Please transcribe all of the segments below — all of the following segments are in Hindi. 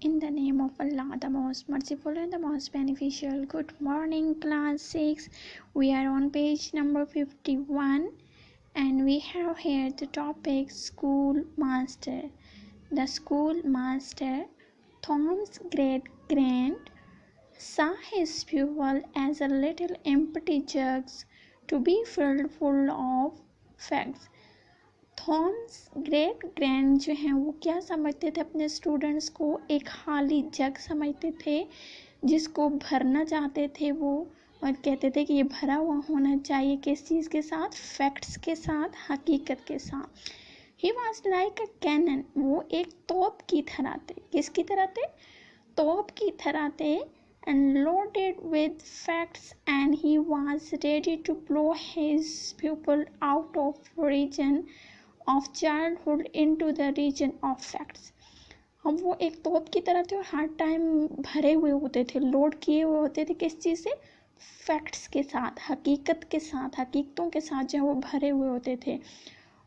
In the name of Allah, the most merciful and the most beneficial. Good morning, class 6. We are on page number 51 and we have here the topic schoolmaster. The schoolmaster, Tom's great-grand, saw his pupil as a little empty jugs to be filled full of facts. Thoms great grand जो हैं वो क्या समझते थे अपने स्टूडेंट्स को? एक खाली जग समझते थे जिसको भरना चाहते थे वो, और कहते थे कि ये भरा हुआ होना चाहिए किस चीज़ के साथ? फैक्ट्स के साथ, हकीकत के साथ। He was like a cannon, वो एक तोप की तरह थे। किसकी तरह थे? तोप की तरह थे। And loaded with facts, and he was ready to blow his pupil out of region of childhood into the region of facts. अब वो एक तोप की तरह थे और हर टाइम भरे हुए होते थे, लोड किए हुए होते थे। किस चीज़ से? फैक्ट्स के साथ, हकीकत के साथ, हकीकतों के साथ जो है वो भरे हुए होते थे।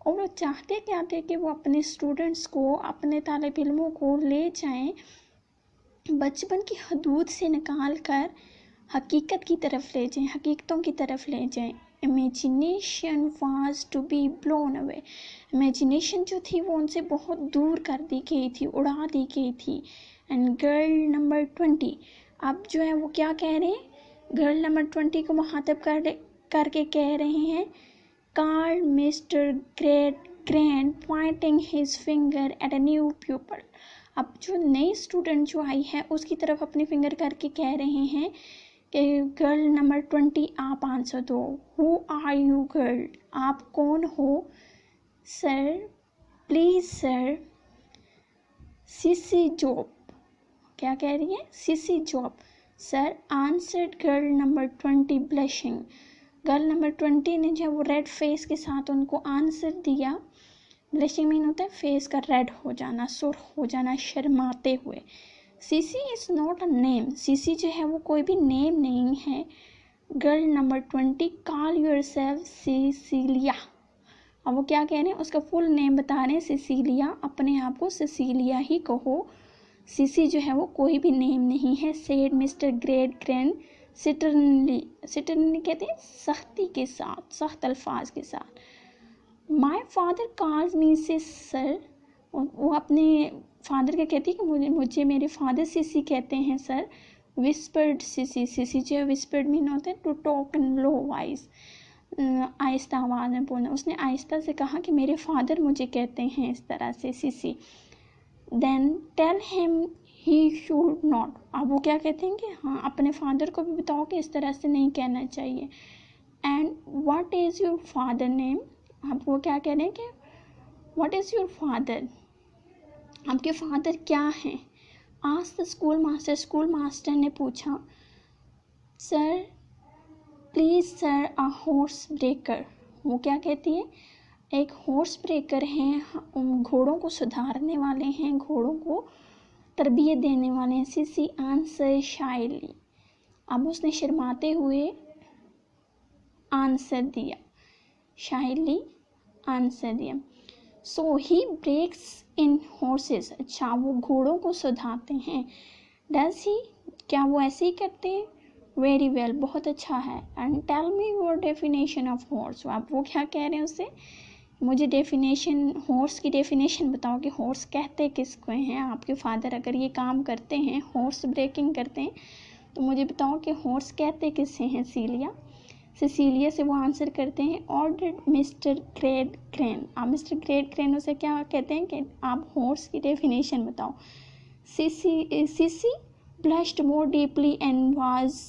और वो चाहते क्या थे कि वो अपने स्टूडेंट्स को, अपने तालिब इल्मों को ले जाएं बचपन की हदूद से निकाल कर हकीकत की तरफ ले जाएं, हकीकतों की तरफ ले जाएं। Imagination was to be blown away, imagination जो थी वो उनसे बहुत दूर कर दी गई थी, उड़ा दी गई थी। एंड गर्ल नंबर 20, अब जो है वो क्या कह रहे हैं? गर्ल नंबर 20 को मुखातब करके कह रहे हैं, called mister Gradgrind pointing his finger at a new pupil. अब जो नई स्टूडेंट जो आई है उसकी तरफ अपनी फिंगर करके कह रहे हैं कि गर्ल नंबर 20 आप आंसर दो। हु आर यू गर्ल, आप कौन हो? Sir, please sir. Sissy Jupe, क्या कह रही है? Sissy Jupe. Sir, answered girl number 20 blushing. Girl number 20 ने जो वो रेड फेस के साथ उनको आंसर दिया। ब्लशिंग मीन होता है फेस का रेड हो जाना, सुर्ख हो जाना, शर्माते हुए। CC is not a name, CC जो है वो कोई भी नेम नहीं है। Girl number 20 call your self Sicilia. अब वो क्या कह रहे हैं? उसका फुल नेम बता रहे हैं, सिसिलिया। अपने आप को सिसिलिया ही कहो, सीसी जो है वो कोई भी नेम नहीं है। सेड मिस्टर ग्रेट ग्रैंड सिटरनली, सिटरनली कहते हैं सख्ती के साथ, सख्त अल्फाज के साथ। माई फादर कॉल्स मी से सर, वो अपने फादर का कहती है कि मुझे मेरे फादर सीसी कहते हैं सर। विस्पर्ड सीसी, सीसी जो है विस्पर्ड मीन होता है to talk in low voice, आहिस्ता आवाज़ में बोलना। उसने आहिस्ता से कहा कि मेरे फादर मुझे कहते हैं इस तरह से, Sissy. Then tell him he should not, अब वो क्या कहते हैं कि हाँ अपने फादर को भी बताओ कि इस तरह से नहीं कहना चाहिए। And what is your father name, अब वो क्या कह रहे हैं कि व्हाट इज़ योर फादर, आपके फादर क्या हैं? आज the school master, school master ने पूछा। Sir, please sir, a horse breaker, वो क्या कहती है? एक हॉर्स ब्रेकर हैं, घोड़ों को सुधारने वाले हैं, घोड़ों को तरबियत देने वाले हैं। सीसी आंसर शायली, अब उसने शर्माते हुए आंसर दिया, शायली आंसर दिया। सो ही ब्रेक्स इन हॉर्सेस, अच्छा वो घोड़ों को सुधारते हैं। डज ही, क्या वो ऐसे ही करते हैं? वेरी वेल, बहुत अच्छा है। And tell me your definition of horse, आप वो क्या कह रहे हैं उससे? मुझे डेफिनेशन, हॉर्स की डेफिनेशन बताओ कि हॉर्स कहते किसको हैं? आपके फादर अगर ये काम करते हैं, हॉर्स ब्रेकिंग करते हैं, तो मुझे बताओ कि हॉर्स कहते किससे हैं? सीलिया, सिसिलिया से वो आंसर करते हैं। ऑर्डर्ड मिस्टर ग्रेट ग्रैंड, आप मिस्टर ग्रेट ग्रैंड उसे क्या कहते हैं कि आप हॉर्स की डेफिनेशन बताओ। Sissy blushed more deeply and was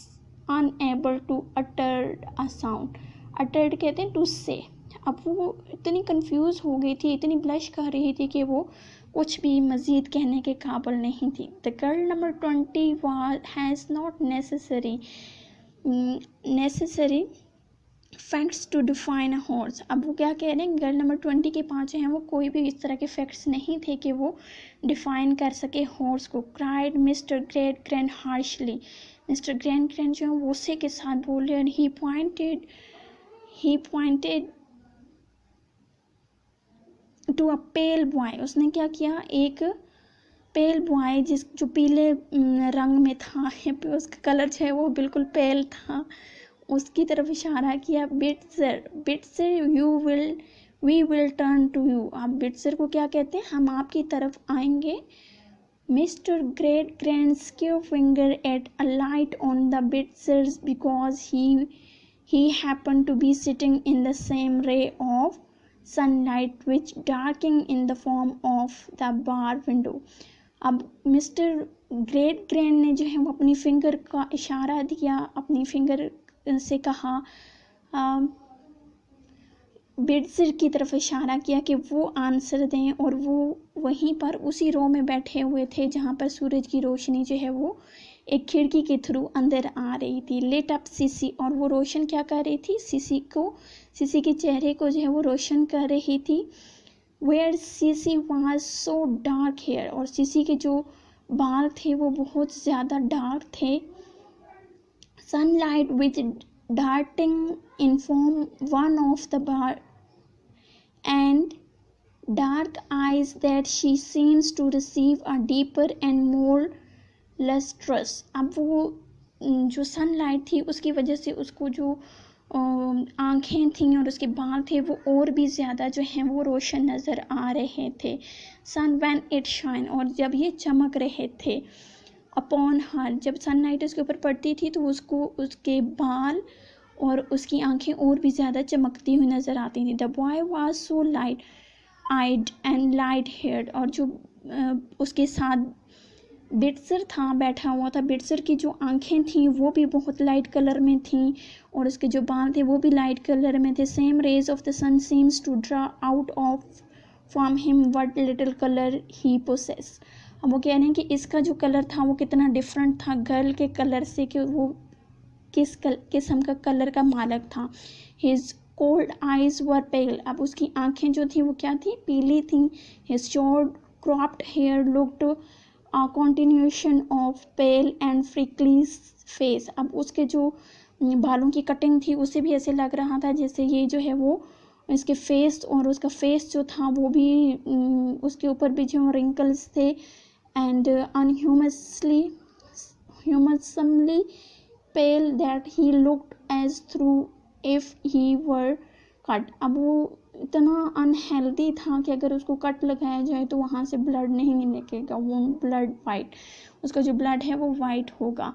unable to utter a sound, uttered कहते हैं टू से। अब वो इतनी कंफ्यूज हो गई थी, इतनी ब्लश कर रही थी कि वो कुछ भी मज़ीद कहने के काबिल नहीं थी। The girl number 20 has not necessary facts to define a horse, अब वो क्या कह रहे हैं? गर्ल नंबर 20 के पास हैं वो कोई भी इस तरह के फैक्ट्स नहीं थे कि वो डिफाइन कर सके हॉर्स को। Cried mister Gradgrind harshly, mister Gradgrind जो है वो गुस्से के साथ बोल रहे हैं। He pointed to a pale boy, उसने क्या किया? एक पेल बॉय जो पीले रंग में था, उसका कलर जो है वो बिल्कुल पेल था, उसकी तरफ इशारा किया। Bitzer we will turn to you. आप बिट्सर को क्या कहते हैं? हम आपकी तरफ आएंगे। Mister Gradgrind finger at a light on the Bitzers because he happened to be sitting in the same ray of sunlight which darkened in the form of the bar window. अब मिस्टर ग्रेट ग्रैंड ने जो है वो अपनी फिंगर का इशारा दिया, अपनी फिंगर से कहा, बिट्सर की तरफ इशारा किया कि वो आंसर दें, और वो वहीं पर उसी रो में बैठे हुए थे जहाँ पर सूरज की रोशनी जो है वो एक खिड़की के थ्रू अंदर आ रही थी। लेट अप सीसी, और वो रोशन क्या कर रही थी? सीसी के चेहरे को जो है वो रोशन कर रही थी। Where Sissy was so dark hair, और सीसी के जो बाल थे वो बहुत ज़्यादा डार्क थे। Sunlight which darting inform one of the bar and dark eyes that she seems to receive a deeper and more lustrous. अब वो जो सनलाइट थी उसकी वजह से उसको जो आँखें थीं और उसके बाल थे वो और भी ज़्यादा जो हैं वो रोशन नज़र आ रहे थे। सन व्हेन इट शाइन, और जब ये चमक रहे थे। अपॉन हर, जब सनलाइट उसके ऊपर पड़ती थी तो उसको उसके बाल और उसकी आंखें और भी ज़्यादा चमकती हुई नज़र आती थी। The boy was so light eyed and light haired, और जो उसके साथ बिट्सर था, बैठा हुआ था, बिट्सर की जो आंखें थीं वो भी बहुत लाइट कलर में थीं और उसके जो बाल थे वो भी लाइट कलर में थे। Same rays of the sun seems to draw out of from him what little colour he possess. अब वो कह रहे हैं कि इसका जो कलर था वो कितना डिफरेंट था गर्ल के कलर से, कि वो किस किस्म का कलर का मालक था। हिज कोल्ड आइज वर पेल, अब उसकी आंखें जो थी वो क्या थी? पीली थी। His short cropped hair looked a continuation of pale and freckly face, अब उसके जो बालों की कटिंग थी उसे भी ऐसे लग रहा था जैसे ये जो है वो इसके फेस, और उसका फेस जो था वो भी उसके ऊपर भी जो रिंकल्स थे। एंड ह्यूमसमली pale that he looked as through if he were cut, अब वो इतना अनहेल्दी था कि अगर उसको कट लगाया जाए तो वहाँ से ब्लड नहीं निकलेगा, वो ब्लड वाइट, उसका जो ब्लड है वो वाइट होगा।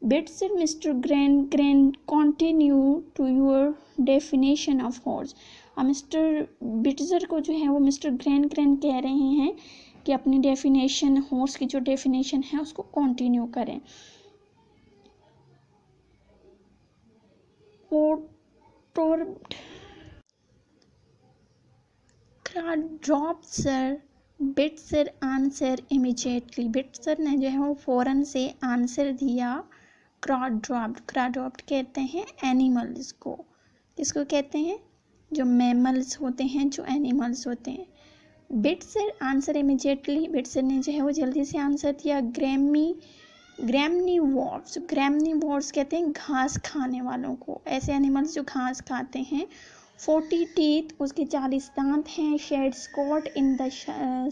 Bitzer mister Gradgrind continue to your definition of horse, अब मिस्टर बिट्सर को जो है वो मिस्टर ग्रैंड कह रहे हैं कि अपनी डेफिनेशन, हॉर्स की जो डेफिनेशन है उसको कंटिन्यू करें। बिट्सर आंसर इमीडिएटली, बिट्सर ने जो है वो फ़ौरन से आंसर दिया। क्रॉड्रॉप्ड कहते हैं एनिमल्स को, किसको कहते हैं? जो मैमल्स होते हैं, जो एनिमल्स होते हैं। बिट्सर आंसर इमीडिएटली, बिट्सर ने जो है वो जल्दी से आंसर दिया। ग्रैमनीवोर्स कहते हैं घास खाने वालों को, ऐसे एनिमल्स जो घास खाते हैं। 40 टीथ, उसके 40 दांत हैं। Sheds coat in the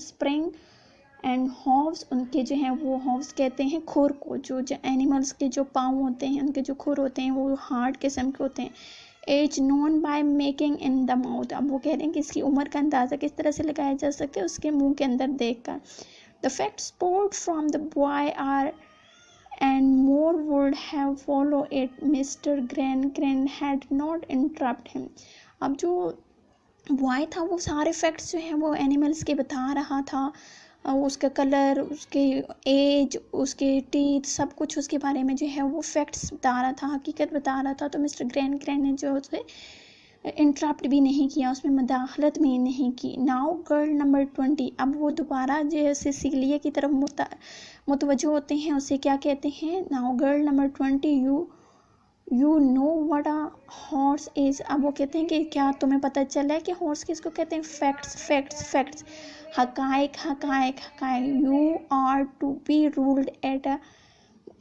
spring and hooves, उनके जो हैं वो हॉव्स कहते हैं खुर को, जो एनिमल्स के जो पाँव होते हैं उनके जो खुर होते हैं वो हार्ड किस्म के होते हैं। As known by making in the mouth, अब वो कह रहे हैं कि इसकी उम्र का अंदाज़ा किस तरह से लगाया जा सकता है? उसके मुंह के अंदर देख कर। The facts poured from the boy are and more would have followed it, Mr. Grand had not interrupted him. अब जो बॉय था वो सारे फैक्ट्स जो हैं वो एनिमल्स के बता रहा था, उसका कलर, उसके एज, उसके टीथ, सब कुछ उसके बारे में जो है वो फैक्ट्स बता रहा था, हकीकत बता रहा था। तो मिस्टर ग्रैंड ने जो उसे इंटरप्ट भी नहीं किया, उसमें मदाखलत भी नहीं की। नाउ गर्ल नंबर 20, अब वो दोबारा जैसे सिगलिया की तरफ मुतवज्जो होते हैं, उसे क्या कहते हैं? Now girl number 20, you know what a horse is, अब वो कहते हैं कि क्या तुम्हें पता चला है कि हॉर्स किसको कहते हैं? फैक्ट्स, हकायक। You are to be ruled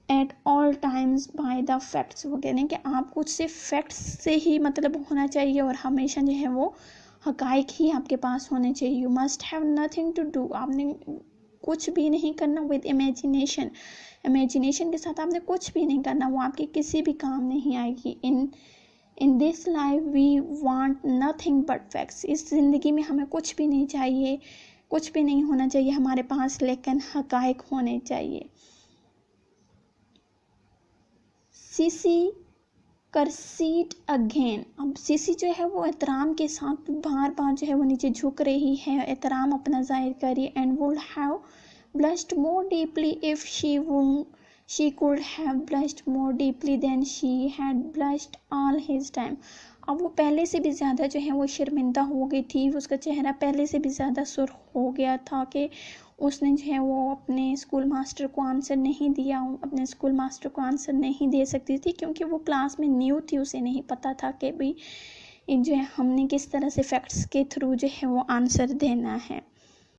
at all times by the facts, वो कहते हैं कि आपको सिर्फ फैक्ट्स से ही मतलब होना चाहिए और हमेशा जो है वो हकायक ही आपके पास होने चाहिए। You must have nothing to do, आपने कुछ भी नहीं करना विद इमेजिनेशन। इमेजिनेशन के साथ आपने कुछ भी नहीं करना, वो आपके किसी भी काम नहीं आएगी। In this life we want nothing but facts. इस ज़िंदगी में हमें कुछ भी नहीं चाहिए, कुछ भी नहीं होना चाहिए हमारे पास, लेकिन हकायक होने चाहिए। Sissy curtsey again. अब सीसी जो है वो एहतराम के साथ बार बार जो है वो नीचे झुक रही है, एहतराम अपना जाहिर करिए। And would have blushed more deeply if she could have blushed more deeply than she had blushed all his time। अब वो पहले से भी ज़्यादा जो है वो शर्मिंदा हो गई थी, उसका चेहरा पहले से भी ज़्यादा सुर्ख हो गया था कि उसने जो है वो अपने स्कूल मास्टर को आंसर नहीं दिया, अपने स्कूल मास्टर को आंसर नहीं दे सकती थी क्योंकि वो क्लास में न्यू थी, उसे नहीं पता था कि भाई जो है हमने किस तरह से फैक्ट्स के थ्रू जो है वो आंसर देना है।